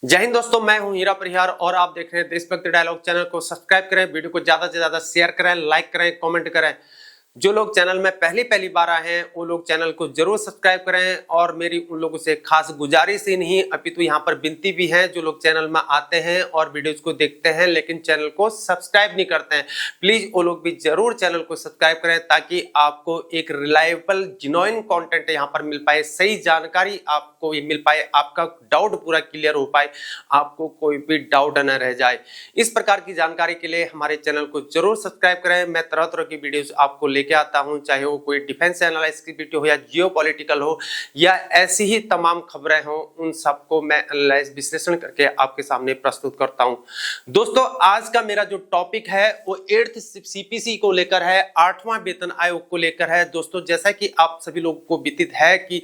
जय हिंद दोस्तों, मैं हूं हीरा परिहार और आप देख रहे हैं देशभक्ति डायलॉग। चैनल को सब्सक्राइब करें, वीडियो को ज्यादा से ज्यादा शेयर करें, लाइक करें, कमेंट करें। जो लोग चैनल में पहली पहली बार आए हैं वो लोग चैनल को जरूर सब्सक्राइब करें। और मेरी उन लोगों से खास गुजारिश ही नहीं अपितु यहाँ पर विनती भी है, जो लोग चैनल में आते हैं और वीडियोज को देखते हैं लेकिन चैनल को सब्सक्राइब नहीं करते हैं, प्लीज वो लोग भी जरूर चैनल को सब्सक्राइब करें ताकि आपको एक रिलायबल जिनोइन कंटेंट यहाँ पर मिल पाए, सही जानकारी आपको ये मिल पाए, आपका डाउट पूरा क्लियर हो पाए, आपको कोई भी डाउट न रह जाए। इस प्रकार की जानकारी के लिए हमारे चैनल को जरूर सब्सक्राइब करें। मैं तरह तरह की वीडियोस आपको लेके आता हूं, चाहे वो कोई डिफेंस एनालिसिस की वीडियो हो या जियोपॉलिटिकल हो या ऐसी ही तमाम खबरें हो, उन सबको मैं एनालाइज विश्लेषण करके आपके सामने प्रस्तुत करता हूं। दोस्तों, आज का मेरा जो टॉपिक है वो 8th सीपीसी को लेकर है, 8वां वेतन आयोग को लेकर है। दोस्तों, जैसा कि आप सभी लोगों को विदित है कि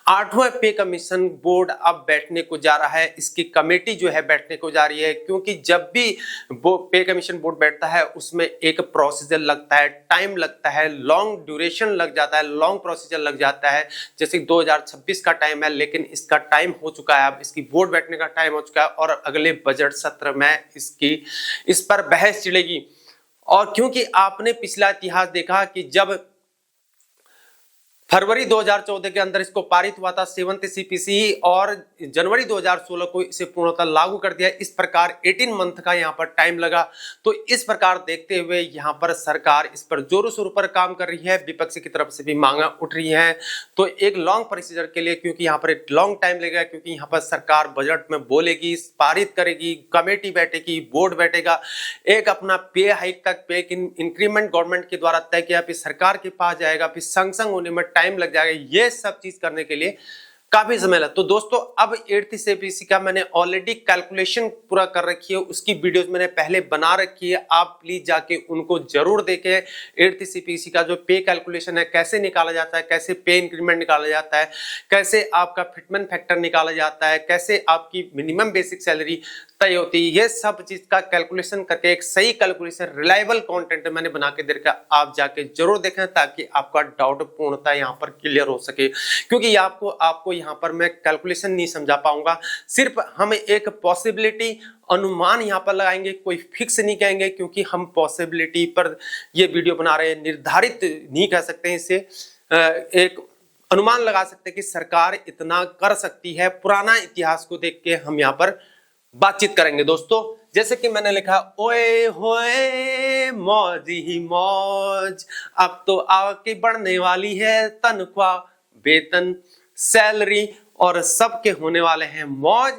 8वां पे कमीशन बोर्ड अब बैठने को जा रहा है, इसकी कमेटी जो है बैठने को जा रही है, क्योंकि जब भी पे कमीशन बोर्ड बैठता है उसमें एक प्रोसीजर लगता है, टाइम लगता है, लॉन्ग ड्यूरेशन लग जाता है, लॉन्ग प्रोसीजर लग जाता है। जैसे 2026 का टाइम है लेकिन इसका टाइम हो चुका है, अब इसकी बोर्ड बैठने का टाइम हो चुका है और अगले बजट सत्र में इस पर बहस छिड़ेगी। और क्योंकि आपने पिछला इतिहास देखा कि जब फरवरी 2014 के अंदर इसको पारित हुआ था 7th सीपीसी और जनवरी 2016 को इसे पूर्णतः लागू कर दिया। इस प्रकार 18 मंथ का यहाँ पर टाइम लगा। तो इस प्रकार देखते हुए यहाँ पर सरकार इस पर जोरों शोरों पर काम कर रही है, विपक्ष की तरफ से भी मांगा उठ रही है। तो एक लॉन्ग प्रोसीजर के लिए, क्योंकि यहाँ पर एक लॉन्ग टाइम लगेगा, क्योंकि यहाँ पर सरकार बजट में बोलेगी, पारित करेगी, कमेटी बैठेगी, बोर्ड बैठेगा, एक अपना पे हाइक तक, पे इंक्रीमेंट गवर्नमेंट के द्वारा तय किया, फिर सरकार के पास जाएगा, फिर संग होने में टाइम लग जाएगा। ये सब चीज करने के लिए काफी समय लगा। तो दोस्तों, अब 8th सीपीसी का मैंने ऑलरेडी कैलकुलेशन पूरा कर रखी है, उसकी वीडियोस मैंने पहले बना रखी है, आप प्लीज जाके उनको जरूर देखें। 8th सीपीसी का जो पे कैलकुलेशन है, कैसे निकाला जाता है, कैसे पे इंक्रीमेंट निकाला जाता है, कैसे आपका फिटमेंट फैक्टर निकाला जाता है, कैसे आपकी मिनिमम बेसिक सैलरी तय होती है, ये सब चीज का कैलकुलेशन करके एक सही कैलकुलेशन रिलायबल कंटेंट मैंने बना के दे रखा, आप जाके जरूर देखें ताकि आपका डाउट पूर्णतः यहाँ पर क्लियर हो सके। क्योंकि आपको यहाँ पर मैं कैलकुलेशन नहीं समझा पाऊंगा, सिर्फ हम एक पॉसिबिलिटी अनुमान यहाँ पर लगाएंगे, कोई फिक्स नहीं कहेंगे, क्योंकि हम पॉसिबिलिटी पर ये वीडियो बना रहे हैं, निर्धारित नहीं कह सकते। इसे एक अनुमान लगा सकते हैं कि सरकार इतना कर सकती है। पुराना इतिहास को देख के हम यहाँ पर बातचीत करेंगे। दोस्तों, जैसे कि मैंने लिखा, ओए होए मौज ही मौज, अब तो आगे बढ़ने वाली है तनख्वाह, वेतन, सैलरी और सबके होने वाले हैं मौज।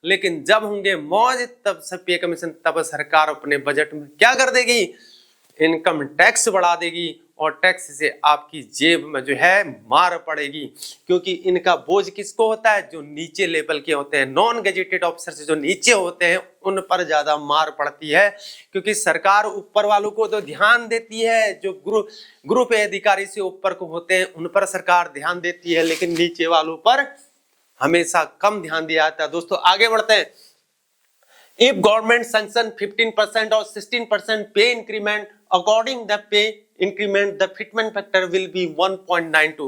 लेकिन जब होंगे मौज तब सब पे कमीशन, तब सरकार अपने बजट में क्या कर देगी, इनकम टैक्स बढ़ा देगी और टैक्स से आपकी जेब में जो है मार पड़ेगी। क्योंकि इनका बोझ किसको होता है, जो नीचे लेवल के होते हैं, नॉन गेजेटेड ऑफिसर से जो नीचे होते हैं उन पर ज्यादा मार पड़ती है। क्योंकि सरकार ऊपर वालों को तो ध्यान देती है, जो ग्रुप अधिकारी से ऊपर को होते हैं उन पर सरकार ध्यान देती है, लेकिन नीचे वालों पर हमेशा कम ध्यान दिया जाता है। दोस्तों, आगे बढ़ते हैं। If government sanction 15% or 16% pay increment, according the pay increment, the fitment factor will be 1.92.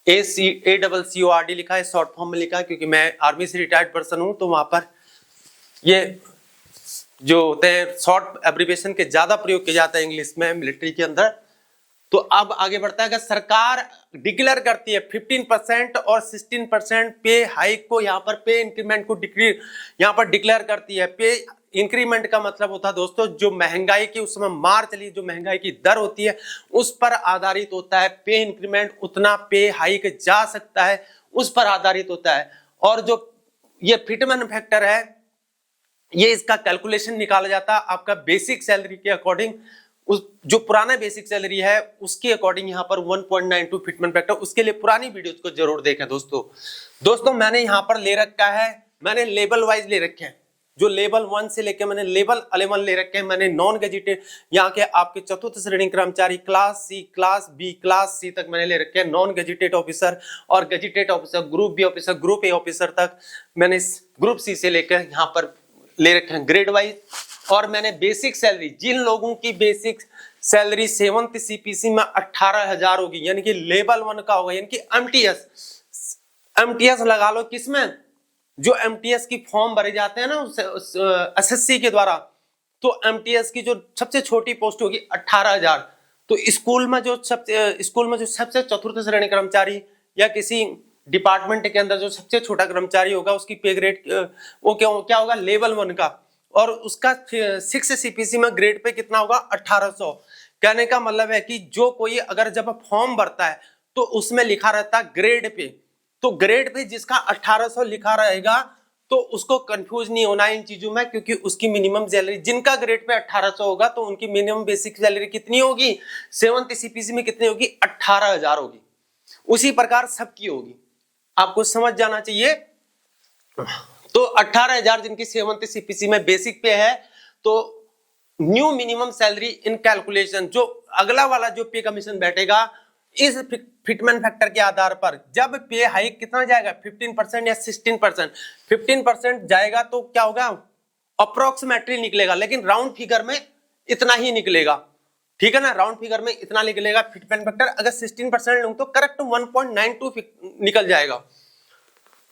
ACCORD लिखा है, शॉर्ट फॉर्म में लिखा है, क्योंकि मैं आर्मी से रिटायर्ड पर्सन हूं, तो वहां पर ये जो होते हैं शॉर्ट एब्रिविएशन के ज्यादा प्रयोग किया जाता है इंग्लिश में मिलिट्री के अंदर। तो अब आगे बढ़ता है कि सरकार डिक्लेयर करती है 15% और 16% पे हाइक को, यहाँ पर पे इंक्रीमेंट को यहाँ पर डिक्लेयर करती है। पे इंक्रीमेंट का मतलब होता है दोस्तों, जो महंगाई की उस समय मार चली, जो महंगाई की दर होती है उस पर आधारित होता है पे इंक्रीमेंट, उतना पे हाइक जा सकता है उस पर आधारित होता है। और जो ये फिटमेंट फैक्टर है, ये इसका कैलकुलेशन निकाला जाता है आपका बेसिक सैलरी के अकॉर्डिंग, उस जो पुराना बेसिक सैलरी है उसके अकॉर्डिंग यहाँ पर 1.92 फिटमेंट फैक्टर। उसके लिए पुरानी वीडियोस को जरूर देखें। दोस्तों मैंने यहाँ पर ले रखा है, मैंने लेवल वाइज ले रखे हैं, जो लेवल 1 से लेके मैंने लेवल 11 ले रखे हैं। मैंने नॉन गेजेटेड यहाँ के आपके चतुर्थ श्रेणी कर्मचारी class C, class B, class C तक मैंने ले रखे हैं। नॉन गेजेटेड ऑफिसर और gazetted officer, group B officer, group A officer तक मैंने ग्रुप सी से लेकर यहाँ पर ले रखे हैं ग्रेड वाइज। और मैंने बेसिक सैलरी, जिन लोगों की बेसिक सैलरी 7th सीपीसी में 18,000 होगी, यानी कि लेवल 1 का होगा, यानी कि एमटीएस लगा लो किसमें, जो एमटीएस की फॉर्म भरे जाते हैं ना एसएससी के द्वारा, तो एमटीएस की जो सबसे छोटी पोस्ट होगी 18,000। तो स्कूल में जो सबसे चतुर्थ श्रेणी कर्मचारी या किसी डिपार्टमेंट के अंदर जो सबसे छोटा कर्मचारी होगा उसकी पे ग्रेड वो क्या होगा, लेवल 1 का, और उसका 6 सीपीसी में ग्रेड पे कितना होगा, 1800। कहने का मतलब है कि जो कोई अगर जब फॉर्म भरता है तो उसमें लिखा रहता है ग्रेड पे, तो ग्रेड पे जिसका 1800 लिखा रहेगा तो उसको कंफ्यूज नहीं होना इन चीजों में, क्योंकि उसकी मिनिमम सैलरी, जिनका ग्रेड पे 1800 होगा तो उनकी मिनिमम बेसिक सैलरी कितनी होगी, 7th सीपीसी में कितनी होगी, 18,000 होगी। उसी प्रकार सबकी होगी, आपको समझ जाना चाहिए। तो 18,000 जिनकी 7th सीपीसी में बेसिक पे है, तो new minimum salary in calculation, जो अगला वाला जो पे कमीशन बैठेगा इस फिटमेंट फैक्टर के आधार पर, जब पे हाइक कितना जाएगा, 15% या 16%, 15% जाएगा तो क्या होगा, अप्रोक्सीमेटली निकलेगा, लेकिन राउंड फिगर में इतना ही निकलेगा, ठीक है ना, राउंड फिगर में इतना निकलेगा फिटमेंट फैक्टर। अगर 16% लूं तो करेक्ट 1.92 निकल जाएगा।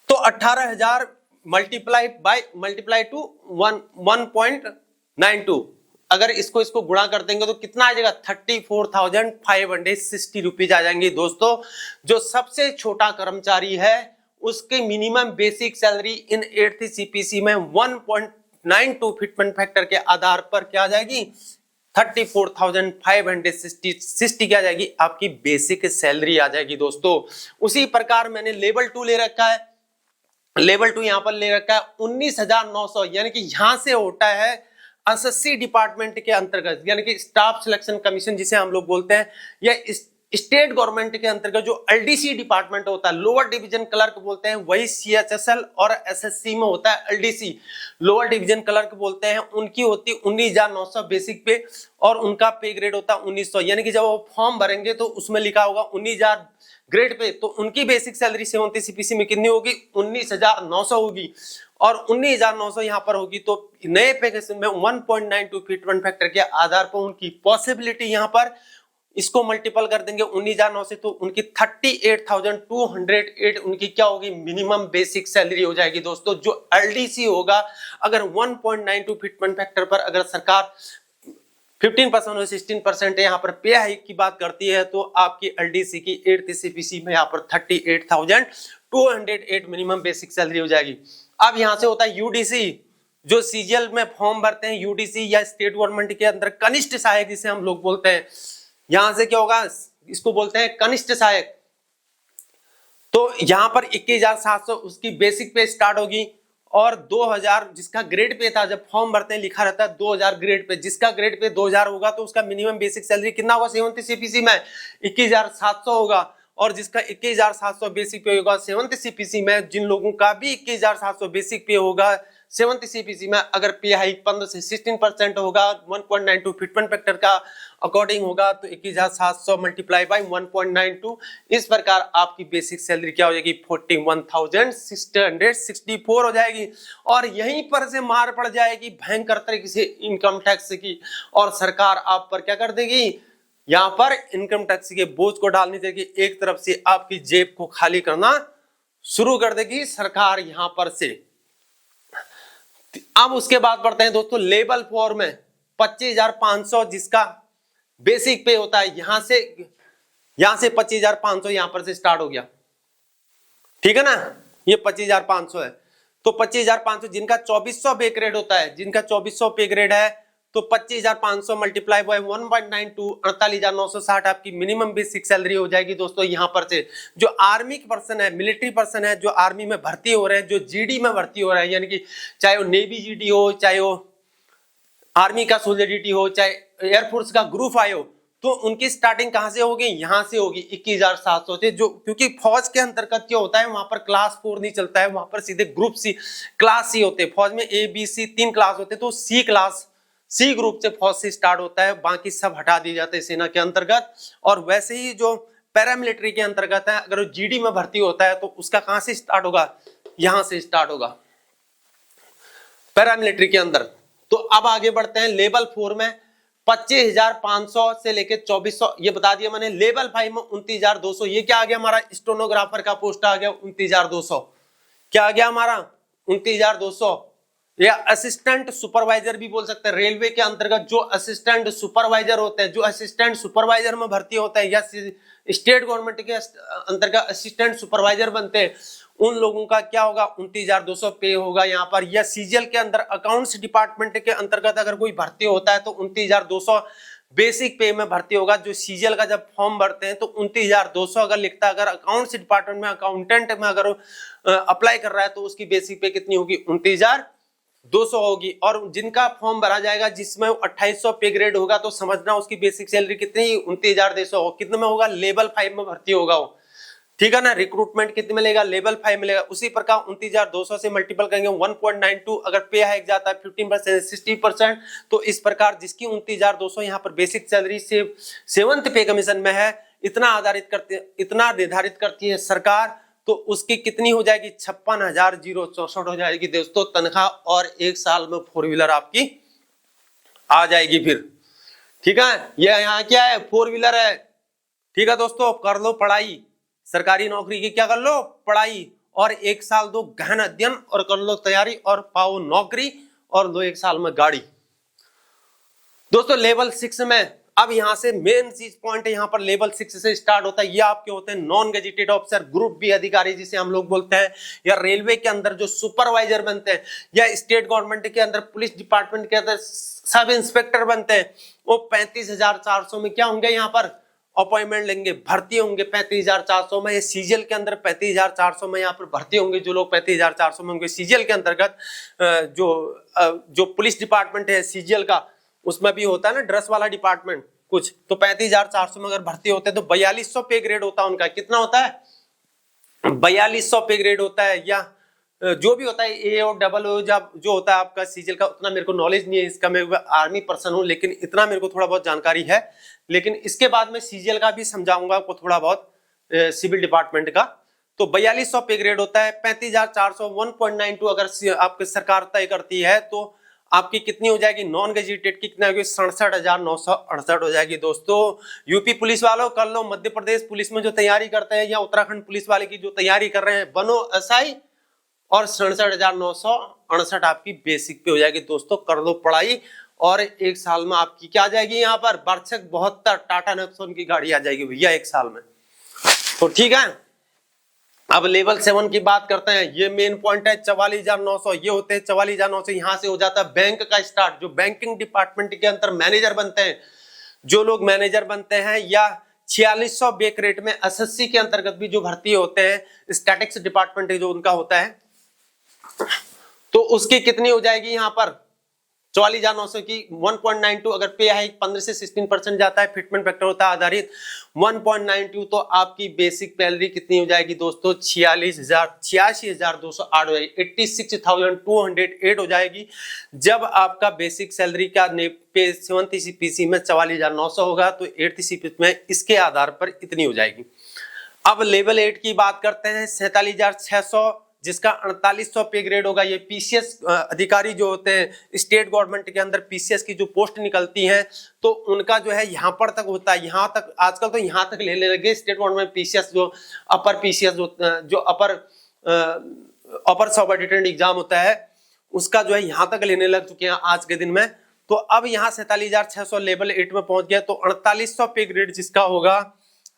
तो 18,000 मल्टीप्लाई टू 1.92, अगर इसको गुणा कर देंगे तो कितना आ जाएगा, 34,560 रुपीज आ जाएंगे दोस्तों। जो सबसे छोटा कर्मचारी है उसके minimum basic salary in 8th CPC में 1.92 फिटमेंट फैक्टर के आधार पर क्या आ जाएगी, 34,560 क्या आ जाएगी, आपकी बेसिक सैलरी आ जाएगी दोस्तों। उसी प्रकार मैंने लेवल 2 ले रखा है, लेवल 2 यहां पर ले रखा है 19,900, यानी कि यहां से होता है एसएससी डिपार्टमेंट के अंतर्गत, यानी कि स्टाफ सिलेक्शन कमीशन जिसे हम लोग बोलते हैं, या स्टेट गवर्नमेंट के अंतर्गत जो एलडीसी डिपार्टमेंट होता है, लोअर डिवीजन क्लर्क बोलते हैं, वही सीएचएसएल और एसएससी में होता है एलडीसी, लोअर डिवीजन क्लर्क बोलते हैं, उनकी होती 19,900 बेसिक पे, और उनका पे ग्रेड होता है 1900। यानी कि जब वो फॉर्म भरेंगे तो उसमें लिखा होगा 19,000 ग्रेड पे, तो उनकी बेसिक सैलरी 7th सीपीसी में कितनी होगी, 19,900 होगी, और 19,900 यहां पर होगी। तो नए पैकेज में 1.92 फिटमेंट फैक्टर के आधार पर उनकी पॉसिबिलिटी यहां पर इसको मल्टीपल कर देंगे 19,900 से, तो उनकी 38,208 उनकी क्या होगी, मिनिमम बेसिक सैलरी हो जाएगी दोस्तों। जो एलडीसी होगा, अगर 1.92 फिटमेंट फैक्टर पर अगर सरकार 15% और 16% यहाँ पर पे हाइक की बात करती है, तो आपकी एलडीसी की 8th सीपीसी में यहाँ पर 38,208 मिनिमम बेसिक सैलरी हो जाएगी। अब यहाँ से होता है यूडीसी, जो सीजीएल में फॉर्म भरते हैं, यूडीसी या स्टेट गवर्नमेंट के अंदर कनिष्ठ सहायक जिसे हम लोग बोलते हैं, यहां से क्या होगा, इसको बोलते हैं कनिष्ठ सहायक। तो यहां पर 21,700 उसकी बेसिक पे स्टार्ट होगी, और 2,000 जिसका ग्रेड पे था, जब फॉर्म भरते हैं लिखा रहता है 2,000 ग्रेड पे, जिसका ग्रेड पे 2,000 होगा तो उसका मिनिमम बेसिक सैलरी कितना होगा, 7th सीपीसी में 21,700 होगा, और जिसका 21,700 बेसिक पे होगा 7th सीपीसी में, जिन लोगों का भी 21,700 बेसिक पे होगा 7th सीपीसी में, अगर पे हाइक 15 से 16% होगा, 1.92 फिटमेंट फैक्टर का अकॉर्डिंग होगा, तो 21,700 मल्टीप्लाई बाय 1.92, इस प्रकार आपकी बेसिक सैलरी क्या हो जाएगी, 41,664 हो जाएगी। और यहीं पर से मार पड़ जाएगी भयंकर तरीके से इनकम टैक्स की, और सरकार आप पर क्या कर देगी, यहां पर इनकम टैक्स के बोझ को डालनी देगी, एक तरफ से आपकी जेब को खाली करना शुरू कर देगी सरकार यहां पर से। अब उसके बाद बढ़ते हैं दोस्तों लेवल 4 में 25,500 जिसका बेसिक पे होता है, यहां से 25,500 यहां पर से स्टार्ट हो गया, ठीक है ना, ये 25,500 है। तो 25,500 जिनका 2400 पे ग्रेड होता है, जिनका 2400 पे ग्रेड है, तो 25,500 मल्टीप्लाई बाय 1.92 48,960 आपकी मिनिमम बेसिक सैलरी हो जाएगी दोस्तों। यहां पर से जो आर्मी पर्सन है, मिलिट्री पर्सन है, जो आर्मी में भर्ती हो रहे हैं, जो जीडी में भर्ती हो रहे हैं, यानी कि चाहे वो नेवी जीडी हो, चाहे वो आर्मी का सोल्जर जीडी हो, चाहे एयरफोर्स का ग्रुप आई हो, तो उनकी स्टार्टिंग कहां से होगी, यहां से होगी 21,700 से। जो क्योंकि फौज के अंतर्गत क्या होता है, वहां पर क्लास 4 नहीं चलता है, वहां पर सीधे ग्रुप सी क्लास सी होते हैं। फौज में ए बी सी 3 क्लास होते हैं, तो सी क्लास सी ग्रुप से फौज से स्टार्ट होता है, बाकी सब हटा दिए जाते हैं सेना के अंतर्गत। और वैसे ही जो पैरामिलिट्री के अंतर्गत है, अगर वो जीडी में भर्ती होता है तो उसका कहां से स्टार्ट होगा, यहां से स्टार्ट होगा पैरामिलिट्री के अंदर। तो अब आगे बढ़ते हैं लेवल 4 में 25,500 से लेके 2400, ये बता दिया मैंने। लेवल 5 में 29,200, ये क्या आ गया हमारा, स्टेनोग्राफर का पोस्ट आ गया 29,200, क्या आ गया हमारा 29,200, या असिस्टेंट सुपरवाइजर भी बोल सकते हैं। रेलवे के अंतर्गत जो असिस्टेंट सुपरवाइजर होते हैं, जो असिस्टेंट सुपरवाइजर में भर्ती होते हैं या स्टेट गवर्नमेंट के अंतर्गत असिस्टेंट सुपरवाइजर बनते हैं, उन लोगों का क्या होगा, 29,200 पे होगा यहाँ पर। या सीजीएल के अंदर अकाउंट्स डिपार्टमेंट के अंतर्गत अगर कोई भर्ती होता है तो 29,200 बेसिक पे में भर्ती होगा। जो सीजीएल का जब फॉर्म भरते हैं तो 29,200 अगर लिखता है, अगर अकाउंट्स डिपार्टमेंट में अकाउंटेंट में अगर अप्लाई कर रहा है तो उसकी बेसिक पे कितनी होगी, 29,200 होगी। और जिनका फॉर्म भरा जाएगा जिसमें 2800 पे ग्रेड होगा तो समझना उसकी बेसिक सैलरी कितनी, 29,200 हो। कितने में होगा, लेवल 5 में भर्ती होगा वो, ठीक है ना। रिक्रूटमेंट कितने मिलेगा, लेवल 5 मिलेगा। उसी प्रकार 29,200 से मल्टीपल करेंगे 1.92, अगर पे हाइक जाता है 15% 60%, तो इस प्रकार जिसकी 29,200 यहाँ पर बेसिक सैलरी से 7th पे कमीशन में है, इतना निर्धारित करती है सरकार, तो उसकी कितनी हो जाएगी, 56,064 हो जाएगी दोस्तों तनख्वाह। और 1 साल में 4 व्हीलर आपकी आ जाएगी फिर, ठीक है। ये यहाँ क्या है, 4 व्हीलर है, ठीक है दोस्तों। कर लो पढ़ाई, सरकारी नौकरी की क्या कर लो, पढ़ाई, और 1 साल दो गहन अध्ययन और कर लो तैयारी और पाओ नौकरी, और लो 1 साल में गाड़ी। दोस्तों लेवल 6 में अब यहां से मेन चीज पॉइंट है, यहां पर लेवल 6 से स्टार्ट होता है। ये आपके होते हैं non gazetted officer, group B अधिकारी जिसे हम लोग बोलते हैं, या रेलवे के अंदर जो सुपरवाइजर बनते हैं, या स्टेट गवर्नमेंट के अंदर पुलिस डिपार्टमेंट के अंदर सब इंस्पेक्टर बनते हैं, वो 35,400 में क्या होंगे, यहाँ पर अपॉइंटमेंट लेंगे, भर्ती होंगे 35,400 में। ये सीजीएल के अंदर 35,400 में यहाँ पर भर्ती होंगे। जो लोग 35,400 में होंगे सीजीएल के अंतर्गत, जो पुलिस डिपार्टमेंट है सीजीएल का, उसमें भी होता है ना ड्रेस वाला डिपार्टमेंट कुछ, तो 35,400 में अगर भर्ती होते हैं तो 4200 पे ग्रेड होता है उनका। कितना होता है, 4200 पे ग्रेड होता है। या जो भी होता है ए और डबल ओ जो होता है आपका सीजीएल का, उतना मेरे को नॉलेज नहीं है इसका, मैं आर्मी पर्सन हूं, लेकिन इतना मेरे को थोड़ा बहुत जानकारी है। लेकिन इसके बाद में सीजीएल का भी समझाऊंगा आपको थोड़ा बहुत, सिविल डिपार्टमेंट का। तो 4200 पे ग्रेड होता है। 35,400 1.92 अगर आपकी सरकार तय करती है तो आपकी कितनी हो जाएगी, नॉन गेजेटेड की कितनी होगी, 67,968 हो जाएगी दोस्तों। यूपी पुलिस वालों कर लो, मध्य प्रदेश पुलिस में जो तैयारी करते हैं, या उत्तराखंड पुलिस वाले की जो तैयारी कर रहे हैं, बनो एसआई, और 67,968 आपकी बेसिक पे हो जाएगी दोस्तों। कर लो पढ़ाई, और 1 साल में आपकी क्या आ जाएगी, यहाँ पर वार्षिक 72 टाटा नेक्सॉन की गाड़ी आ जाएगी भैया 1 साल में, तो ठीक है। अब लेवल 7 की बात करते हैं। ये मेन पॉइंट है 44,900, ये होते हैं 44,900। यहां से हो जाता है बैंक का स्टार्ट। जो बैंकिंग डिपार्टमेंट के अंदर मैनेजर बनते हैं, जो लोग मैनेजर बनते हैं, या 4600 बे रेट में एसएससी के अंतर्गत भी जो भर्ती होते हैं, स्टैटिक्स डिपार्टमेंट जो उनका होता है, तो उसकी कितनी हो जाएगी यहाँ पर 44,900 की 1.92। अगर पे हाइक 15 से 16% जाता है, फिटमेंट फैक्टर होता है आधारित 1.92, तो आपकी बेसिक सैलरी कितनी हो जाएगी दोस्तों, 86,208 हो जाएगी, 86,208 हो जाएगी। जब आपका बेसिक सैलरी का पे 7th CPC में 44,900 होगा तो 8th CPC में इसके आधार पर इतनी हो जाएगी। अब लेवल 8 की बात करते हैं, 47,600 जिसका 4800 पे ग्रेड होगा। ये पीसीएस अधिकारी जो होते हैं स्टेट गवर्नमेंट के अंदर, पीसीएस की जो पोस्ट निकलती हैं तो उनका जो है यहाँ पर तक होता है, यहाँ तक आजकल तो यहाँ तक लेने लगे स्टेट गवर्नमेंट पीसीएस, जो अपर पीसीएस जो अपर सबऑर्डिनेट एग्जाम होता है उसका जो है यहाँ तक लेने लग चुके हैं आज के दिन में। तो अब यहाँ 47,600 लेवल 8 में पहुंच गया, तो 4800 पे ग्रेड जिसका होगा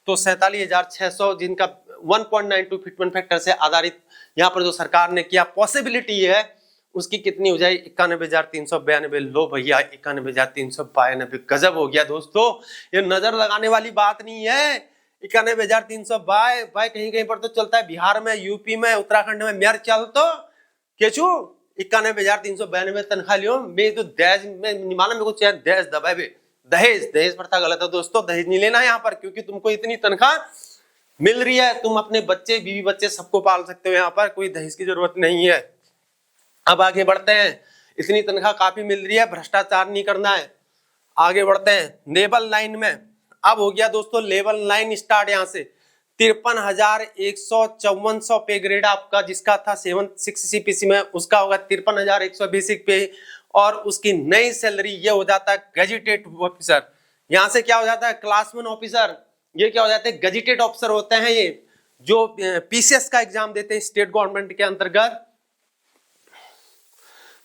तो 47,600 जिनका 1.92 फिटमेंट फैक्टर से आधारित यहाँ पर जो सरकार ने किया पॉसिबिलिटी है, उसकी कितनी हो जाए 91,392। लो भैया 91,392, गजब हो गया दोस्तों। ये नजर लगाने वाली बात नहीं है। 91,392 भाई कहीं कहीं पर तो चलता है, बिहार में, यूपी में, उत्तराखंड में मेयर चल तो केचू 91,392 तनख्वाह लियो। मैं तो दहेज में निमाना मेरे को चाहिए दहेज दबाए, दहेज प्रथा गलत है दोस्तों। दहेज नहीं लेना यहाँ पर, क्योंकि तुमको इतनी तनख्वाह मिल रही है, तुम अपने बच्चे बीवी बच्चे सबको पाल सकते हो, यहाँ पर कोई दहेज की जरूरत नहीं है। अब आगे बढ़ते हैं, इतनी तनख्वाह काफी मिल रही है, भ्रष्टाचार नहीं करना है। आगे बढ़ते हैं लेवल 9 में। अब हो गया दोस्तों लेवल 9 स्टार्ट, यहाँ से 53,154 पे ग्रेड आपका जिसका था 6 CPC में, उसका होगा 53,100 बेसिक पे, और उसकी नई सैलरी ये हो जाता है गजेटेड ऑफिसर। यहाँ से क्या हो जाता है क्लासमैन ऑफिसर, ये क्या हो जाते हैं गजेटेड ऑफिसर होते हैं, ये जो पीसीएस का एग्जाम देते हैं स्टेट गवर्नमेंट के अंतर्गत,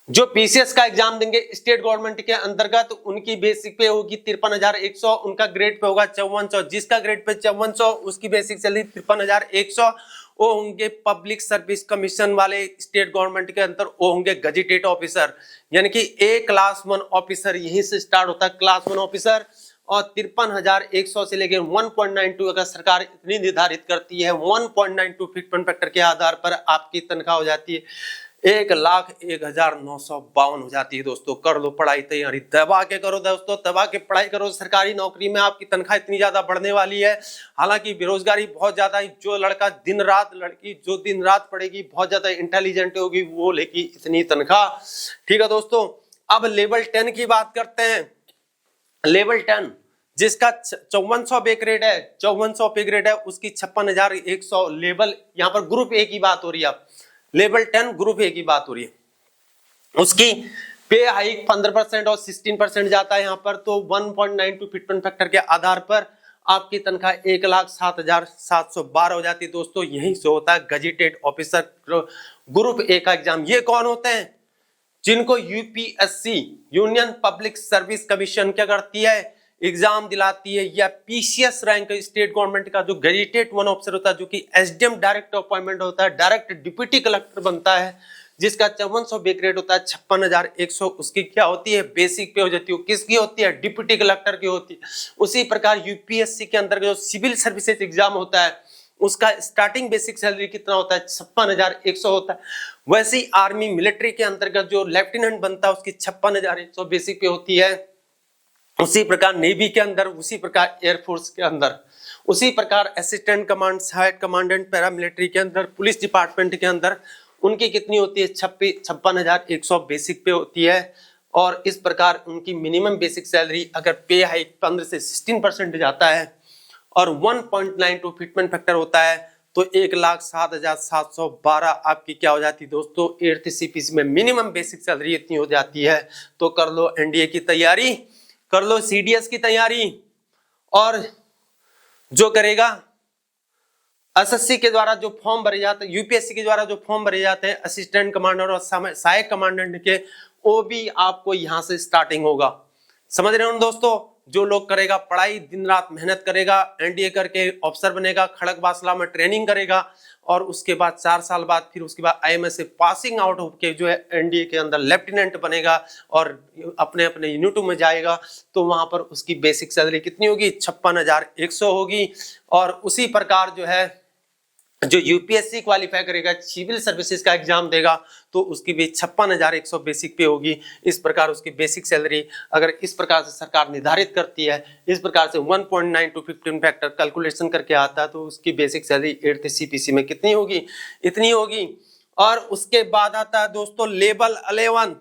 जो पीसीएस का एग्जाम देंगे स्टेट गवर्नमेंट के अंतर्गत, उनकी बेसिक पे होगी 53,100, उनका ग्रेड पे होगा 5400। जिसका ग्रेड पे 5400 उसकी बेसिक सैलरी 53,100। वो होंगे पब्लिक सर्विस कमीशन वाले स्टेट गवर्नमेंट के अंदर, वो होंगे गजेटेड ऑफिसर, यानी कि ए क्लास 1 ऑफिसर, यहीं से स्टार्ट होता है क्लास 1 ऑफिसर। और 53,100 से लेकर 1.92, अगर सरकार इतनी निर्धारित करती है 1.92 फिटमेंट फैक्टर के आधार पर आपकी तनख्वाह हो जाती है 1,01,952 हो जाती है। दोस्तों कर लो पढ़ाई तैयारी, दबा के करो दोस्तों, दबा के पढ़ाई करो। सरकारी नौकरी में आपकी तनख्वाह इतनी ज्यादा बढ़ने वाली है। हालांकि बेरोजगारी बहुत ज्यादा है, जो लड़का दिन रात, लड़की जो दिन रात पढ़ेगी, बहुत ज्यादा इंटेलिजेंट होगी, वो लेगी इतनी तनख्वाह। ठीक है दोस्तों, अब लेवल 10 की बात करते हैं। लेवल 10 जिसका 5400 पे ग्रेड है, 5400 पे ग्रेड है, उसकी 56,100 लेवल, यहाँ पर ग्रुप ए की बात हो रही है। लेवल 10 ग्रुप ए की बात हो रही है। उसकी पे हाइक 15% और 16% जाता है यहाँ पर। तो 1.92 फिटमेंट फैक्टर के आधार पर आपकी तनख्वाह 1,07,712 हो जाती है। दोस्तों यही से होता है गजेटेड ऑफिसर ग्रुप ए का एग्जाम। ये कौन होते हैं? जिनको UPSC union public service commission क्या करती है, एग्जाम दिलाती है, या पीसीएस रैंक स्टेट गवर्नमेंट का जो गजेटेड 1 ऑफिसर होता है, जो कि एसडीएम डायरेक्ट अपॉइंटमेंट होता है, डायरेक्ट डिप्टी कलेक्टर बनता है, जिसका 5400 पे ग्रेड होता है, 56,100 उसकी क्या होती है, बेसिक पे हो जाती है। किसकी होती है? डिप्टी कलेक्टर की होती है। उसी प्रकार यूपीएससी के अंदर जो सिविल सर्विसेज एग्जाम होता है, उसका स्टार्टिंग बेसिक सैलरी कितना होता है? 56,100 होता है। वैसे ही आर्मी मिलिट्री के अंतर्गत जो लेफ्टिनेंट बनता है, उसकी 56,100 बेसिक पे होती है। उसी प्रकार नेवी के अंदर, उसी प्रकार एयरफोर्स के अंदर, उसी प्रकार असिस्टेंट कमांड, सहायक कमांडेंट पैरामिलिट्री के अंदर, पुलिस डिपार्टमेंट के अंदर उनकी कितनी होती है? 56,100 बेसिक पे होती है। और इस प्रकार उनकी मिनिमम बेसिक सैलरी अगर पे हाइक 15 से 16% जाता है और 1.92 फिटमेंट फैक्टर होता है, तो 1,07,712 आपकी क्या हो जाती है दोस्तों? 8th सीपीसी में मिनिमम बेसिक सैलरी इतनी हो जाती है। तो कर लो एनडीए की तैयारी, कर लो सीडीएस की तैयारी, और जो करेगा एसएससी के द्वारा जो फॉर्म भरे जाते हैं, यूपीएससी के द्वारा जो फॉर्म भरे जाते हैं असिस्टेंट कमांडर और सहायक कमांडेंट के, वो भी आपको यहां से स्टार्टिंग होगा। समझ रहे हो दोस्तों? जो लोग करेगा पढ़ाई, दिन रात मेहनत करेगा, एनडीए करके ऑफिसर बनेगा, खड़क बासला में ट्रेनिंग करेगा, और उसके बाद 4 साल बाद फिर उसके बाद आईएमएस से पासिंग आउट होकर जो है एनडीए के अंदर लेफ्टिनेंट बनेगा और अपने अपने यूनिटों में जाएगा, तो वहां पर उसकी बेसिक सैलरी कितनी होगी? 56,100 होगी। और उसी प्रकार जो है जो यूपीएससी क्वालिफाई करेगा, सिविल सर्विसेज का एग्जाम देगा, तो उसकी भी 56,100 बेसिक पे होगी। इस प्रकार उसकी बेसिक सैलरी अगर इस प्रकार से सरकार निर्धारित करती है, इस प्रकार से 1.92 15 फैक्टर कैलकुलेशन करके आता है, तो उसकी बेसिक सैलरी 8th सीपीसी में कितनी होगी? इतनी होगी। और उसके बाद आता है दोस्तों लेवल 11।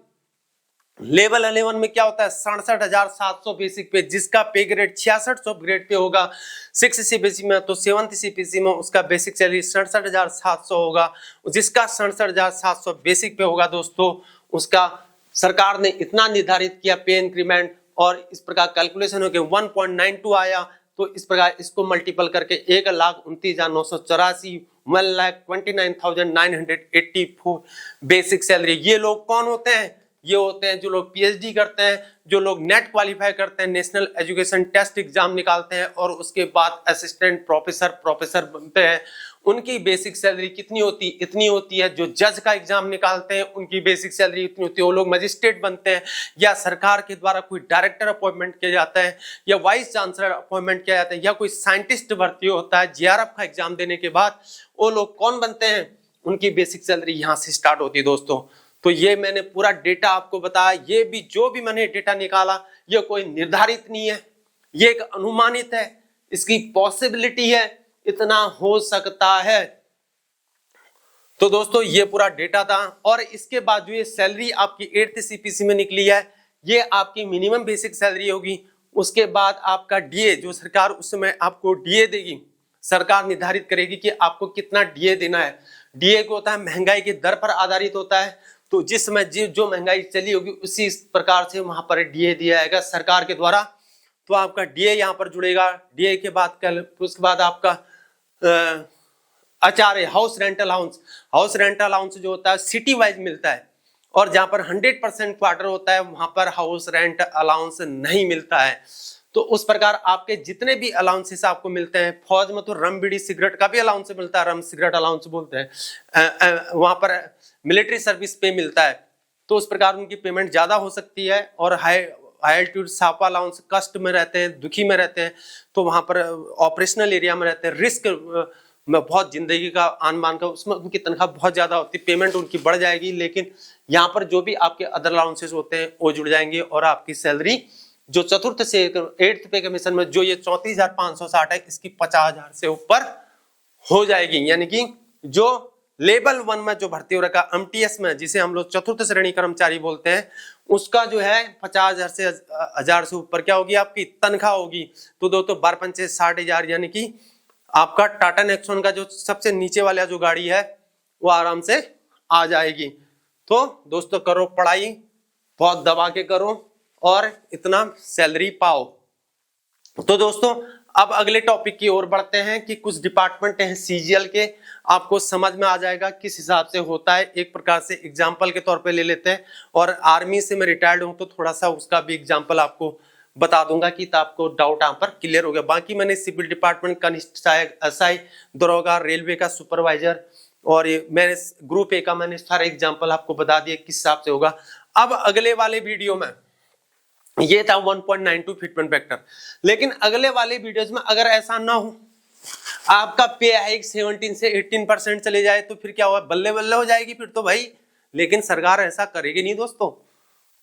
लेवल 11 में क्या होता है? 67,700 बेसिक पे, जिसका पे ग्रेड 6600 ग्रेड पे होगा 6th सीपीसी में, तो 7th सीपीसी में उसका बेसिक सैलरी 67,700 होगा। जिसका 67,700 बेसिक पे होगा दोस्तों, उसका सरकार ने इतना निर्धारित किया पे इंक्रीमेंट, और इस प्रकार कैलकुलेशन होकर 1.92 आया। तो इस प्रकार इसको मल्टीपल करके 1,29,984 1,29,984 बेसिक सैलरी। ये लोग कौन होते हैं? ये होते हैं जो लोग पीएचडी करते हैं, जो लोग नेट क्वालिफाई करते हैं, नेशनल एजुकेशन टेस्ट एग्जाम निकालते हैं, और उसके बाद असिस्टेंट प्रोफेसर बनते हैं। उनकी बेसिक सैलरी कितनी होती? इतनी होती है। जो जज का एग्जाम निकालते हैं, उनकी बेसिक सैलरी इतनी होती है। वो लोग मजिस्ट्रेट बनते हैं, या सरकार के द्वारा कोई डायरेक्टर अपॉइंटमेंट किया जाता है, या वाइस चांसलर अपॉइंटमेंट किया जाता है, या कोई साइंटिस्ट भर्ती होता है जेआरएफ का एग्जाम देने के बाद, वो लोग कौन बनते हैं? उनकी बेसिक सैलरी यहां से स्टार्ट होती है दोस्तों। तो ये मैंने पूरा डेटा आपको बताया। ये भी जो भी मैंने डेटा निकाला, ये कोई निर्धारित नहीं है, ये एक अनुमानित है, इसकी पॉसिबिलिटी है, इतना हो सकता है। तो दोस्तों ये पूरा डेटा था। और इसके बाद जो ये सैलरी आपकी 8th सीपीसी में निकली है, ये आपकी मिनिमम बेसिक सैलरी होगी। उसके बाद आपका डीए, जो सरकार उस समय आपको डीए देगी, सरकार निर्धारित करेगी कि आपको कितना डीए देना है। डीए को होता है महंगाई की दर पर आधारित होता है, तो जिस समय जो महंगाई चली होगी उसी प्रकार से वहां पर डीए दिया जाएगा सरकार के द्वारा। तो आपका डीए यहाँ पर जुड़ेगा। डीए के बाद उसके बाद आपका आचार्य हाउस रेंटल अलाउंस जो होता है सिटी वाइज मिलता है, और जहां पर 100% क्वार्टर होता है वहां पर हाउस रेंट अलाउंस नहीं मिलता है। तो उस प्रकार आपके जितने भी अलाउंसेस आपको मिलते हैं, फौज में तो रम बीड़ी सिगरेट का भी अलाउंस मिलता है, रम सिगरेट अलाउंस बोलते हैं, वहां पर मिलिट्री सर्विस पे मिलता है, तो उस प्रकार उनकी पेमेंट ज्यादा हो सकती है। और हाई एल्टीट्यूड सापा अलाउंस, कष्ट में रहते हैं, दुखी में रहते हैं, तो वहां पर ऑपरेशनल एरिया में रहते हैं, रिस्क में बहुत जिंदगी का आन बान का, उसमें उनकी तनख्वाह बहुत ज्यादा होती है, पेमेंट उनकी बढ़ जाएगी। लेकिन यहाँ पर जो भी आपके अदर अलाउंसेस होते हैं वो जुड़ जाएंगे और आपकी सैलरी जो चतुर्थ से 8th पे कमीशन में जो ये 34,560 है, इसकी 50,000 से ऊपर हो जाएगी। यानी कि जो लेवल 1 में जो भर्ती हो रखा एमटीएस में, जिसे हम लोग चतुर्थ श्रेणी कर्मचारी बोलते हैं, उसका जो है 50,000 से 1,000 से ऊपर क्या होगी आपकी तनख्वाह होगी। तो दोस्तों 12 60,000, यानी कि आपका टाटा नेक्सॉन का जो सबसे नीचे वाला जो गाड़ी है वो आराम से आ जाएगी। तो दोस्तों करो पढ़ाई, बहुत दबा के करो और इतना सैलरी पाओ। तो दोस्तों अब अगले टॉपिक की ओर बढ़ते हैं कि कुछ डिपार्टमेंट हैं सीजीएल के, आपको समझ में आ जाएगा किस हिसाब से होता है। एक प्रकार से एग्जाम्पल के तौर पे ले लेते हैं, और आर्मी से मैं रिटायर्ड हूं तो थोड़ा सा उसका भी एग्जाम्पल आपको बता दूंगा कि तो आपको डाउट यहाँ पर क्लियर हो गया। बाकी मैंने सिविल डिपार्टमेंट, कनिष्ठ सहायक, एसआई, दरोगा, रेलवे का सुपरवाइजर और मैंने ग्रुप ए का मैंने सारे एग्जाम्पल आपको बता दिए किस हिसाब से होगा। अब अगले वाले वीडियो में ये था 1.92 फिटमेंट फैक्टर, लेकिन अगले वाले वीडियोस में अगर ऐसा ना हो, आपका पे हाइक 17 से 18% चले जाए तो फिर क्या होगा, बल्ले बल्ले हो जाएगी फिर तो भाई। लेकिन सरकार ऐसा करेगी नहीं दोस्तों,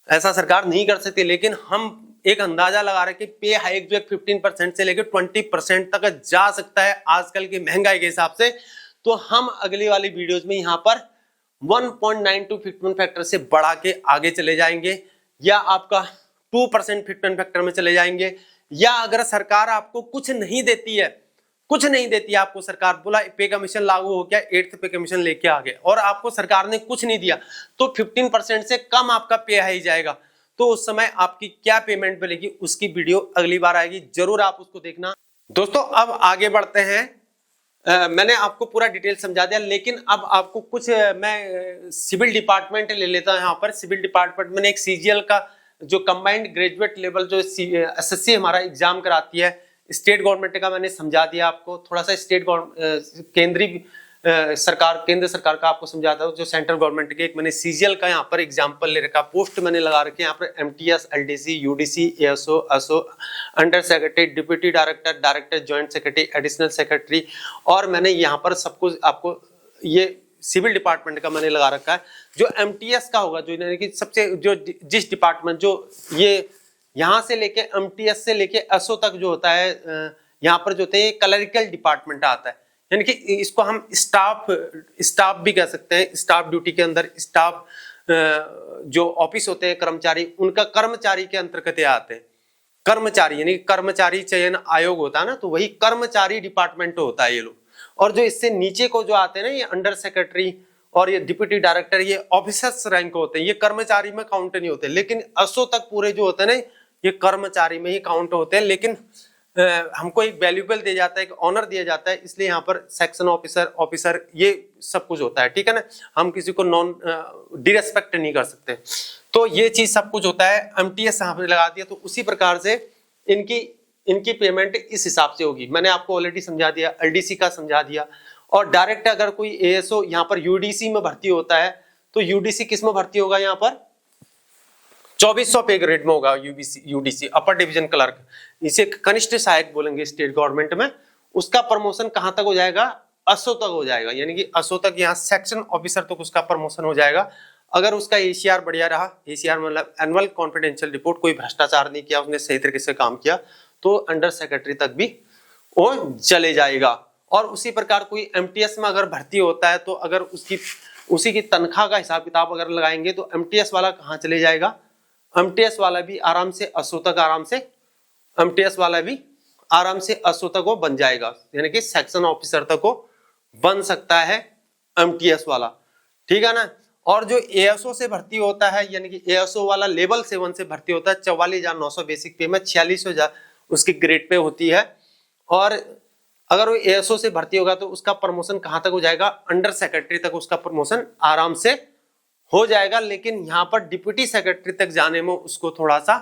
ऐसा सरकार नहीं कर सकती। लेकिन हम एक अंदाजा लगा रहे कि पे हाइक जो 15% से लेकर 20% तक जा सकता है आजकल की महंगाई के हिसाब से। तो हम अगली वाली वीडियोस में यहाँ पर 1.92 फिटमेंट फैक्टर से बढ़ा के आगे चले जाएंगे, या आपका 2% फिटमेंट फैक्टर में चले जाएंगे, या अगर सरकार आपको कुछ नहीं देती है, कुछ नहीं देती आपको, सरकार बोला पे कमीशन लागू हो गया, 8th पे कमीशन लेके आ गए और आपको सरकार ने कुछ नहीं दिया, तो 15% से कम आपका पे हाई जाएगा। तो उस समय आपकी क्या पेमेंट मिलेगी उसकी वीडियो अगली बार आएगी, जरूर आप उसको देखना। दोस्तों अब आगे बढ़ते हैं, मैंने आपको पूरा डिटेल समझा दिया, लेकिन अब आपको कुछ मैं सिविल डिपार्टमेंट ले लेता हूं। यहाँ पर सिविल डिपार्टमेंट में एक सीजीएल का जो कंबाइंड ग्रेजुएट लेवल जो एसएससी हमारा एग्जाम कराती है, स्टेट गवर्नमेंट का मैंने समझा दिया आपको। थोड़ा सा स्टेट केंद्रीय सरकार, केंद्र सरकार का आपको समझाता हूँ, जो सेंट्रल गवर्नमेंट के एक मैंने सीजीएल का यहाँ पर एग्जाम्पल ले रखा, पोस्ट मैंने लगा रखे यहाँ पर MTS, LDC, UDC, ASO, SO, under secretary, deputy director, director, joint secretary, additional secretary, और मैंने यहाँ पर सब कुछ आपको ये सिविल डिपार्टमेंट का मैंने लगा रखा है। जो एमटीएस का होगा, जो यानी कि सबसे जो जिस डिपार्टमेंट जो ये यहाँ से लेके एमटीएस से लेके एसओ तक जो होता है, यहाँ पर जो होते हैं क्लरिकल डिपार्टमेंट आता है, यानी कि इसको हम स्टाफ भी कह सकते हैं। स्टाफ ड्यूटी के अंदर स्टाफ जो ऑफिस होते हैं कर्मचारी, उनका कर्मचारी के अंतर्गत आते हैं। कर्मचारी यानी कर्मचारी चयन आयोग होता है ना, तो वही कर्मचारी डिपार्टमेंट होता है ये लोग। और जो इससे नीचे को जो आते हैं ना, ये अंडर सेक्रेटरी और ये डिप्टी डायरेक्टर, ये ऑफिसर्स रैंक होते हैं, ये कर्मचारी में काउंट नहीं होते। लेकिन एसओ तक पूरे जो होते हैं ना, ये कर्मचारी में ही काउंट होते हैं। लेकिन हमको एक वैल्यूबल दिया जाता है, एक ऑनर दिया जाता है, इसलिए यहाँ पर सेक्शन ऑफिसर ये सब कुछ होता है, ठीक है ना। हम किसी को नॉन डिरेस्पेक्ट नहीं कर सकते, तो ये चीज सब कुछ होता है। एमटीएस यहाँ पे लगा दिया, तो उसी प्रकार से इनकी पेमेंट इस हिसाब से होगी। मैंने आपको ऑलरेडी समझा दिया, एलडीसी का समझा दिया। और डायरेक्ट अगर कोई एएसओ यहाँ पर यूडीसी में भर्ती होता है, तो यूडीसी किस में भर्ती होगा, यहाँ पर 2400 पे ग्रेड में होगा यूडीसी, अपर डिवीजन क्लर्क। इसे कनिष्ठ सहायक बोलेंगे स्टेट गवर्नमेंट में। उसका प्रमोशन कहां तक हो जाएगा, एसओ तक हो जाएगा, यानी कि एसओ तक, यहाँ सेक्शन ऑफिसर तक उसका प्रमोशन हो जाएगा। अगर उसका एसीआर बढ़िया रहा, एसीआर मतलब एनुअल कॉन्फिडेंशियल रिपोर्ट, कोई भ्रष्टाचार नहीं किया, उसने सही तरीके से काम किया, तो अंडर सेक्रेटरी तक भी वो चले जाएगा। और उसी प्रकार कोई एमटीएस में अगर भर्ती होता है, तो अगर उसी की तनख्वाह का हिसाब किताब अगर लगाएंगे, तो एमटीएस वाला कहाँ चले जाएगा, एमटीएस वाला भी आराम से एसओ तक, एमटीएस वाला भी आराम से एसओ तक वो बन जाएगा, यानी कि सेक्शन ऑफिसर तक वो बन सकता है एमटीएस वाला, ठीक है ना। और जो एएसओ से भर्ती होता है, यानी कि एएसओ वाला लेवल 7 से भर्ती होता है, 44,900 बेसिक पे में, 46,000 उसकी ग्रेड पे होती है। और अगर वो एएसओ से भर्ती होगा तो उसका प्रमोशन कहां तक हो जाएगा, अंडर सेक्रेटरी तक उसका प्रमोशन आराम से हो जाएगा, लेकिन यहाँ पर डिप्टी सेक्रेटरी तक जाने में उसको थोड़ा सा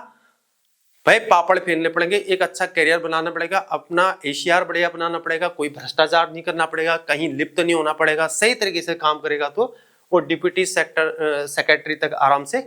भाई पापड़ फेरने पड़ेंगे, एक अच्छा करियर बनाना पड़ेगा, अपना एशियार बढ़िया बनाना पड़ेगा, कोई भ्रष्टाचार नहीं करना पड़ेगा, कहीं लिप्त नहीं होना पड़ेगा, सही तरीके से काम करेगा तो वो डिप्टी सेक्रेटरी तक आराम से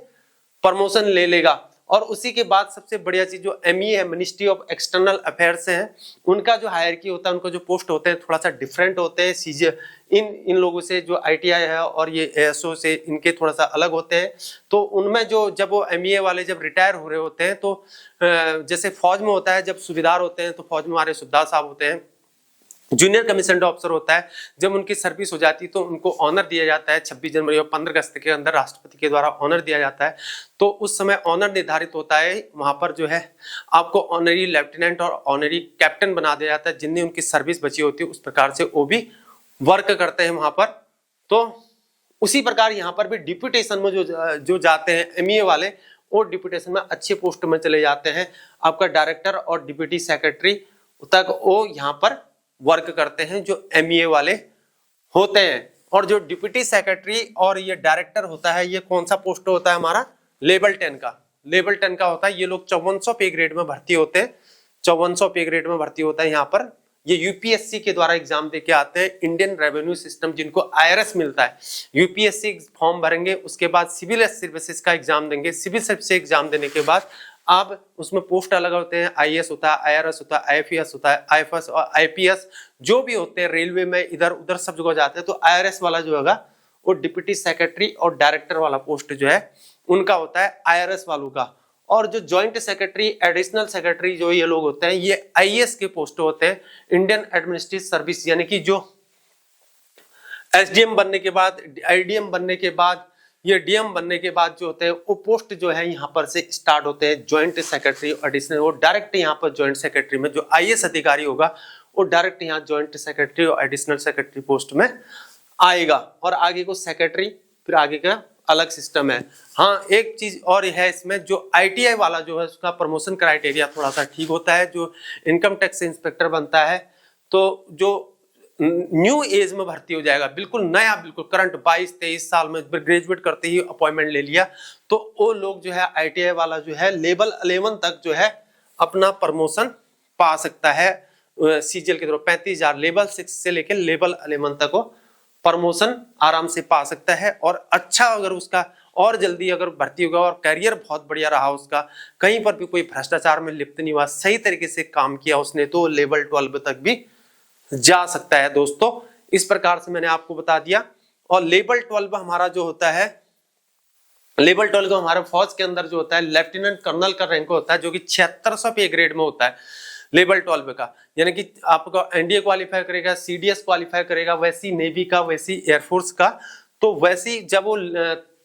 प्रमोशन ले लेगा। और उसी के बाद सबसे बढ़िया चीज जो एमईए है, मिनिस्ट्री ऑफ एक्सटर्नल अफेयर्स है, उनका जो हायरकी होता है, उनका जो पोस्ट होते हैं थोड़ा सा डिफरेंट होते हैं, सीजे इन लोगों से जो आईटीआई है और ये एएसओ से इनके थोड़ा सा अलग होते हैं। तो उनमें जो जब वो एमईए वाले जब रिटायर हो रहे होते हैं तो जैसे फौज में होता है, जब सूबेदार होते हैं तो फौज में हमारे सूबेदार साहब होते हैं, जूनियर कमीशन्ड ऑफिसर होता है, जब उनकी सर्विस हो जाती है तो उनको ऑनर दिया जाता है 26 जनवरी और 15 अगस्त के अंदर राष्ट्रपति के द्वारा ऑनर दिया जाता है। तो उस समय ऑनर निर्धारित होता है, वहां पर जो है आपको ऑनरी लेफ्टिनेंट और ऑनरी कैप्टन बना दिया जाता है, जिनने उनकी सर्विस बची होती है उस प्रकार से वो भी वर्क करते हैं वहां पर। तो उसी प्रकार यहाँ पर भी डिप्यूटेशन में जो जाते हैं एमईए वाले, वो डिप्यूटेशन में अच्छे पोस्ट में चले जाते हैं, आपका डायरेक्टर और डिप्टी सेक्रेटरी तक वो यहाँ पर वर्क करते हैं जो एमईए वाले होते हैं। और जो डिप्टी सेक्रेटरी और ये डायरेक्टर होता है, ये कौन सा पोस्ट होता है हमारा, लेवल 10 का, लेवल 10 का होता है। ये लोग 5400 पे ग्रेड में भर्ती होते हैं, 5400 पे ग्रेड में भर्ती होता है यहाँ पर। ये यूपीएससी के द्वारा एग्जाम देके आते हैं, इंडियन रेवेन्यू सिस्टम जिनको आईआरएस मिलता है, यूपीएससी फॉर्म भरेंगे, उसके बाद सिविल सर्विसेज का एग्जाम देंगे, सिविल सर्विस एग्जाम देने के बाद अब उसमें पोस्ट अलग होते हैं, आईएएस होता है, आईआरएस होता है, आईएफएस होता है, आईएफएस और आईपीएस जो भी होते हैं, रेलवे में इधर उधर सब जगह जाते हैं। तो आईआरएस वाला जो होगा वो डिप्टी सेक्रेटरी और डायरेक्टर वाला पोस्ट जो है उनका होता है आईआरएस वालों का। और जो ज्वाइंट सेक्रेटरी, एडिशनल सेक्रेटरी जो ये लोग होते हैं, ये आईएएस के पोस्ट होते हैं, इंडियन एडमिनिस्ट्रेटिव सर्विस, यानी कि जो एसडीएम बनने के बाद, आईडीएम बनने के बाद, ये डीएम बनने के बाद जो होते हैं वो पोस्ट जो है यहाँ पर से स्टार्ट होते हैं। ज्वाइंट सेक्रेटरी एडिशनल, वो डायरेक्ट यहाँ पर ज्वाइंट सेक्रेटरी में जो आईएएस अधिकारी होगा वो डायरेक्ट यहाँ ज्वाइंट सेक्रेटरी और एडिशनल सेक्रेटरी पोस्ट में आएगा। और आगे को सेक्रेटरी, फिर आगे का अलग सिस्टम है। हाँ, एक चीज और है इसमें, जो आईटीआई वाला जो है उसका प्रमोशन क्राइटेरिया थोड़ा सा ठीक होता है। जो इनकम टैक्स इंस्पेक्टर बनता है तो जो न्यू एज में भर्ती हो जाएगा, बिल्कुल नया, बिल्कुल करंट 22-23 साल में ग्रेजुएट करते ही अपॉइंटमेंट ले लिया, तो वो लोग जो है आईटीआई वाला जो है लेवल 11 तक जो है अपना प्रमोशन पा सकता है सीजीएल के थ्रू। 35,000 लेवल 6 से लेकर लेवल 11 तक वो प्रमोशन आराम से पा सकता है। और अच्छा अगर उसका और जल्दी अगर भर्ती होगा और करियर बहुत बढ़िया रहा उसका, कहीं पर भी कोई भ्रष्टाचार में लिप्त नहीं हुआ, सही तरीके से काम किया उसने, तो लेवल 12 तक भी जा सकता है। दोस्तों इस प्रकार से मैंने आपको बता दिया। और लेवल 12 हमारा जो होता है, लेवल 12 को हमारे फौज के अंदर जो होता है लेफ्टिनेंट कर्नल का रैंक होता है, जो कि 7600 पे ग्रेड में होता है लेवल 12 का। यानी कि आपका एनडीए क्वालिफाई करेगा, सीडीएस क्वालिफाई करेगा, वैसी नेवी का, वैसी एयरफोर्स का। तो वैसी जब वो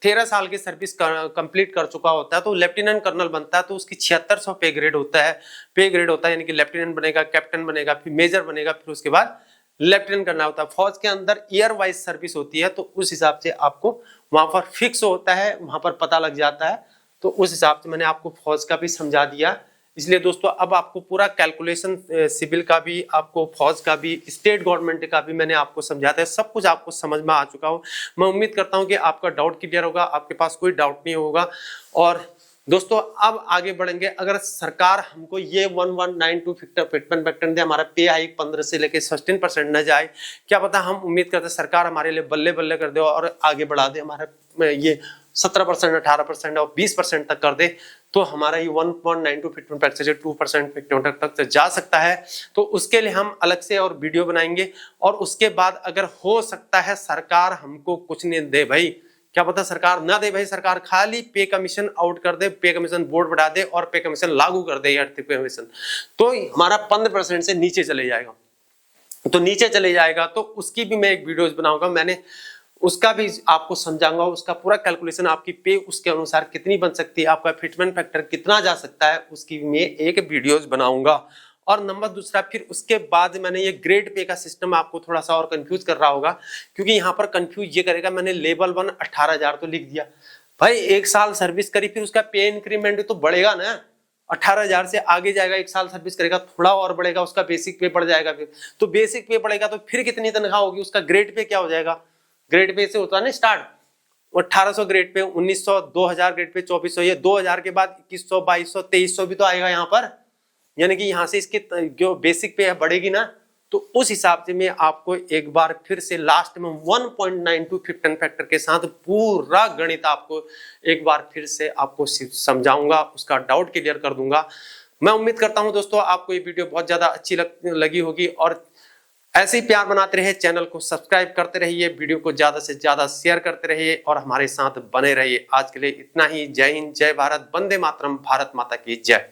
13 साल की सर्विस कंप्लीट कर चुका होता है तो लेफ्टिनेंट कर्नल बनता है, तो उसकी 7600 पे ग्रेड होता है। पे ग्रेड होता है यानी कि लेफ्टिनेंट बनेगा, कैप्टन बनेगा, फिर मेजर बनेगा, फिर उसके बाद लेफ्टिनेंट करना होता है। फौज के अंदर ईयर वाइज सर्विस होती है, तो उस हिसाब से आपको वहां पर फिक्स होता है, वहां पर पता लग जाता है। तो उस हिसाब से मैंने आपको फौज का भी समझा दिया। इसलिए दोस्तों अब आपको पूरा कैलकुलेशन सिविल का भी, आपको फौज का भी, स्टेट गवर्नमेंट का भी मैंने आपको समझाया है, सब कुछ आपको समझ में आ चुका हो। मैं उम्मीद करता हूं कि आपका डाउट क्लियर होगा, आपके पास कोई डाउट नहीं होगा। और दोस्तों अब आगे बढ़ेंगे। अगर सरकार हमको ये 1192 फिटमेंट पैटर्न दे, हमारा पे हाइक 15 से लेके 16% न जाए, क्या पता, हम उम्मीद करते हैं सरकार हमारे लिए बल्ले बल्ले कर दे और आगे बढ़ा दे, हमारा ये 17%, 18% और 20% तक कर दे, तो हमारा ये 1.92 फिटमेंट पैक्ट से 2% फिटमेंट तक जा सकता है। तो उसके लिए हम अलग से और वीडियो बनाएंगे। और उसके बाद अगर हो सकता है सरकार हमको कुछ नहीं दे भाई, क्या पता सरकार ना दे भाई, सरकार खाली पे कमीशन आउट कर दे, पे कमीशन बोर्ड बढ़ा दे और पे कमीशन लागू कर दे, आर्थिक पे कमीशन, तो हमारा 15% से नीचे चले जाएगा। तो नीचे चले जाएगा तो उसकी भी मैं एक वीडियोस बनाऊंगा, मैंने उसका भी आपको समझाऊंगा, उसका पूरा कैलकुलेशन, आपकी पे उसके अनुसार कितनी बन सकती है, आपका फिटमेंट फैक्टर कितना जा सकता है, उसकी मैं एक वीडियोस बनाऊंगा। और नंबर दूसरा, फिर उसके बाद मैंने ये ग्रेड पे का सिस्टम आपको थोड़ा सा और कंफ्यूज कर रहा होगा, क्योंकि यहाँ पर कंफ्यूज ये करेगा, मैंने लेवल 1 18,000 तो लिख दिया भाई, 1 साल सर्विस करी, फिर उसका पे इंक्रीमेंट तो बढ़ेगा ना, 18,000 से आगे जाएगा, 1 साल सर्विस करेगा थोड़ा और बढ़ेगा, उसका बेसिक पे बढ़ जाएगा, फिर तो बेसिक पे बढ़ेगा तो फिर कितनी तनख्वाह होगी, उसका ग्रेड पे क्या हो जाएगा, ग्रेड पे से होता है ना start, 1800 grade pay, 1900, 2000 grade pay 2400, ये 2000 के बाद 2100, 2200, 2300 भी तो आएगा यहाँ पर, यानी कि यहाँ से इसके जो बेसिक पे बढ़ेगी ना, तो उस हिसाब से मैं आपको एक बार फिर से लास्ट में 1.92 फिफ्थ एंड फैक्टर के साथ पूरा गणित आपको एक बार फिर से आपको समझाऊंगा, उसका डाउट क्लियर कर दूंगा। मैं उम्मीद करता हूं दोस्तों आपको ये वीडियो बहुत ज्यादा अच्छी लगी होगी, और ऐसे ही प्यार बनाते रहिए, चैनल को सब्सक्राइब करते रहिए, वीडियो को ज्यादा से ज्यादा शेयर करते रहिए और हमारे साथ बने रहिए। आज के लिए इतना ही। जय हिंद, जय भारत, वंदे मातरम, भारत माता की जय।